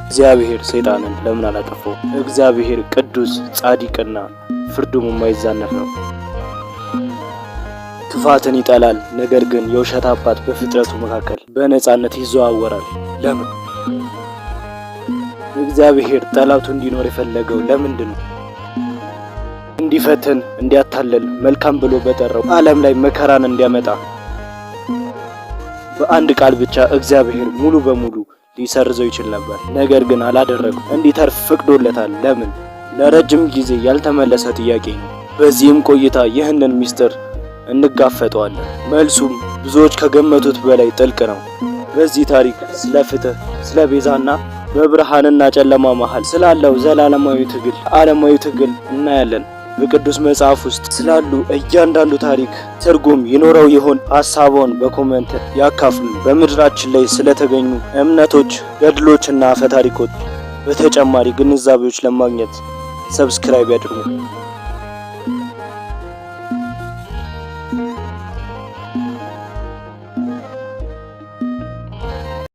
እግዚአብሔር ሰይጣንን ለምን አላጠፋው? እግዚአብሔር ቅዱስ ጻድቅና ፍርዱም የማይዛነፍ ነው። ክፋትን ይጠላል፣ ነገር ግን የውሸት አባት በፍጥረቱ መካከል በነጻነት ይዘዋወራል። ለምን? እግዚአብሔር ጠላቱ እንዲኖር የፈለገው ለምንድን ነው? እንዲፈትን፣ እንዲያታለል፣ መልካም ብሎ በጠራው ዓለም ላይ መከራን እንዲያመጣ። በአንድ ቃል ብቻ እግዚአብሔር ሙሉ በሙሉ ሊሰርዘው ይችል ነበር፣ ነገር ግን አላደረገም። እንዲተርፍ ፈቅዶለታል። ለምን? ለረጅም ጊዜ ያልተመለሰ ጥያቄ ነው። በዚህም ቆይታ ይህንን ምስጢር እንጋፈጠዋለን። መልሱም ብዙዎች ከገመቱት በላይ ጥልቅ ነው። በዚህ ታሪክ ስለ ፍትህ፣ ስለ ቤዛና በብርሃንና ጨለማ መሃል ስላለው ዘላለማዊ ትግል፣ ዓለማዊ ትግል እናያለን። በቅዱስ መጽሐፍ ውስጥ ስላሉ እያንዳንዱ ታሪክ ትርጉም ይኖረው ይሆን? ሐሳቦን በኮሜንት ያካፍሉ። በምድራችን ላይ ስለተገኙ እምነቶች፣ ገድሎችና አፈ ታሪኮች በተጨማሪ ግንዛቤዎች ለማግኘት ሰብስክራይብ ያድርጉ።